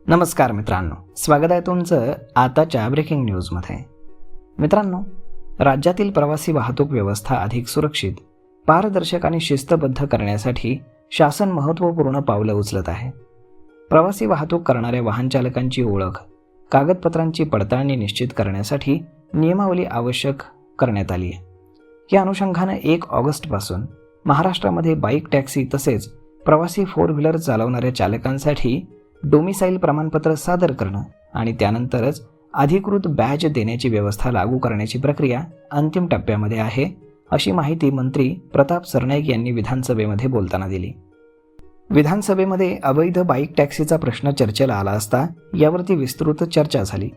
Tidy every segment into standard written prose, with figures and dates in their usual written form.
नमस्कार मित्रांनो, स्वागत आहे तुमचं आताच्या ब्रेकिंग न्यूजमध्ये. मित्रांनो, राज्यातील प्रवासी वाहतूक व्यवस्था अधिक सुरक्षित, पारदर्शक आणि शिस्तबद्ध करण्यासाठी शासन महत्त्वपूर्ण पावलं उचलत आहे. प्रवासी वाहतूक करणाऱ्या वाहन चालकांची ओळख, कागदपत्रांची पडताळणी निश्चित करण्यासाठी नियमावली आवश्यक करण्यात आली आहे. या अनुषंगानं 1 ऑगस्टपासून महाराष्ट्रामध्ये बाईक टॅक्सी तसेच प्रवासी 4 व्हीलर चालवणाऱ्या चालकांसाठी डोमिसाईल प्रमाणपत्र सादर करणं आणि त्यानंतरच अधिकृत बॅज देण्याची व्यवस्था लागू करण्याची प्रक्रिया अंतिम टप्प्यामध्ये आहे, अशी माहिती मंत्री प्रताप सरनाईक यांनी विधानसभेमध्ये बोलताना दिली. विधानसभेमध्ये अवैध बाईक टॅक्सीचा प्रश्न चर्चेला आला असता यावरती विस्तृत चर्चा झाली.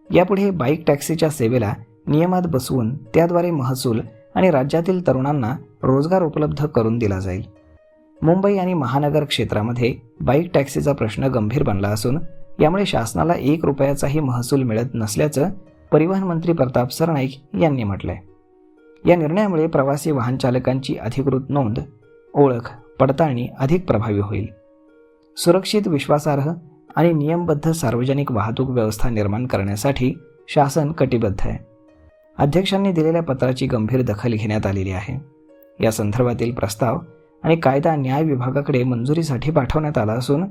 यापुढे बाईक टॅक्सीच्या सेवेला नियमात बसवून त्याद्वारे महसूल आणि राज्यातील तरुणांना रोजगार उपलब्ध करून दिला जाईल. मुंबई आणि महानगर क्षेत्रामध्ये बाईक टॅक्सीचा प्रश्न गंभीर बनला असून यामुळे शासनाला 1 रुपयाचाही महसूल मिळत नसल्याचं परिवहन मंत्री प्रताप सरनाईक यांनी म्हटलंय. या निर्णयामुळे प्रवासी वाहन चालकांची अधिकृत नोंद, ओळख, पडताळणी अधिक प्रभावी होईल. सुरक्षित, विश्वासार्ह आणि नियमबद्ध सार्वजनिक वाहतूक व्यवस्था निर्माण करण्यासाठी शासन कटिबद्ध आहे. अध्यक्षांनी दिलेल्या पत्राची गंभीर दखल घेण्यात आलेली आहे. या संदर्भातील प्रस्ताव आणि कायदा न्याय विभागाकडे मंजुरीसाठी पाठवण्यात आला असून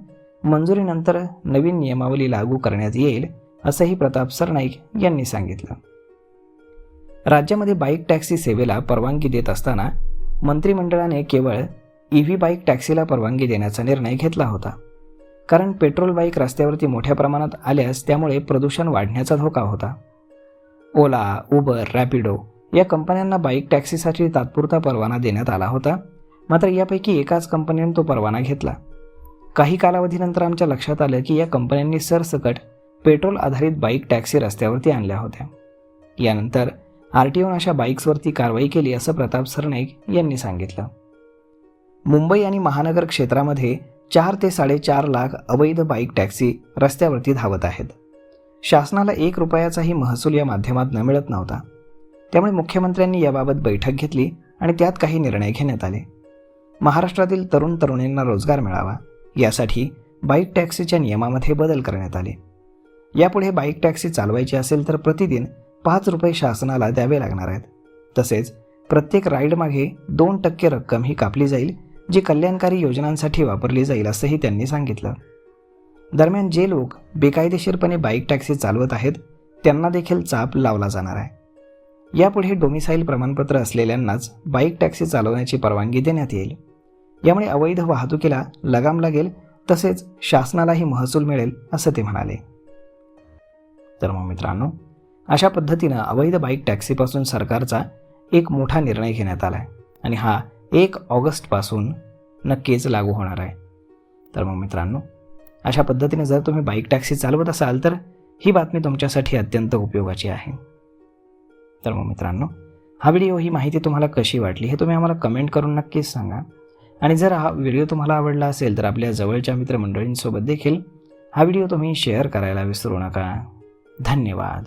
मंजुरीनंतर नवीन नियमावली लागू करण्यात येईल, असंही प्रताप सरनाईक यांनी सांगितलं. राज्यामध्ये बाईक टॅक्सी सेवेला परवानगी देत असताना मंत्रिमंडळाने केवळ EV बाईक टॅक्सीला परवानगी देण्याचा निर्णय घेतला होता. कारण पेट्रोल बाईक रस्त्यावरती मोठ्या प्रमाणात आल्यास त्यामुळे प्रदूषण वाढण्याचा धोका होता. ओला, उबर, रॅपिडो या कंपन्यांना बाईक टॅक्सीसाठी तात्पुरता परवाना देण्यात आला होता. मात्र यापैकी एकाच कंपनीने तो परवाना घेतला. काही कालावधीनंतर आमच्या लक्षात आलं की या कंपन्यांनी सरसकट पेट्रोल आधारित बाईक टॅक्सी रस्त्यावरती आणल्या होत्या. यानंतर RTOने अशा बाईक्सवरती कारवाई केली, असं प्रताप सरनाईक यांनी सांगितलं. मुंबई आणि महानगर क्षेत्रामध्ये 4 ते 4.5 लाख अवैध बाईक टॅक्सी रस्त्यावरती धावत आहेत. शासनाला 1 रुपयाचाही महसूल या माध्यमातून मिळत नव्हता. त्यामुळे मुख्यमंत्र्यांनी याबाबत बैठक घेतली आणि त्यात काही निर्णय घेण्यात आले. महाराष्ट्रातील तरुण तरुणींना रोजगार मिळावा यासाठी बाईक टॅक्सीच्या नियमामध्ये बदल करण्यात आले. यापुढे बाईक टॅक्सी चालवायची असेल तर प्रतिदिन 5 रुपये शासनाला द्यावे लागणार आहेत. तसेच प्रत्येक राईडमागे 2% रक्कम ही कापली जाईल, जी कल्याणकारी योजनांसाठी वापरली जाईल, असंही त्यांनी सांगितलं. दरम्यान जे लोक बेकायदेशीरपणे बाईक टॅक्सी चालवत आहेत त्यांना देखील चाप लावला जाणार आहे. यापुढे डोमिसाईल प्रमाणपत्र असलेल्यांनाच बाईक टॅक्सी चालवण्याची परवानगी देण्यात येईल. यामुळे अवैध वाहतुकीला लगाम लागेल, तसेच शासनालाही महसूल मिळेल, असं ते म्हणाले. तर मग मित्रांनो, अशा पद्धतीनं अवैध बाईक टॅक्सीपासून सरकारचा एक मोठा निर्णय घेण्यात आला आहे आणि हा 1 ऑगस्टपासून नक्कीच लागू होणार आहे. तर मग मित्रांनो, अशा पद्धतीने जर तुम्ही बाईक टॅक्सी चालवत असाल तर ही बातमी तुमच्यासाठी अत्यंत उपयोगाची आहे. तर मग मित्रांनो, हा व्हिडिओ, ही माहिती तुम्हाला कशी वाटली हे तुम्ही आम्हाला कमेंट करून नक्कीच सांगा. आणि जर हा व्हिडिओ तुम्हाला आवडला असेल तर आपल्या जवळच्या मित्रमंडळींसोबत देखील हा व्हिडिओ तुम्ही शेअर करायला विसरू नका. धन्यवाद.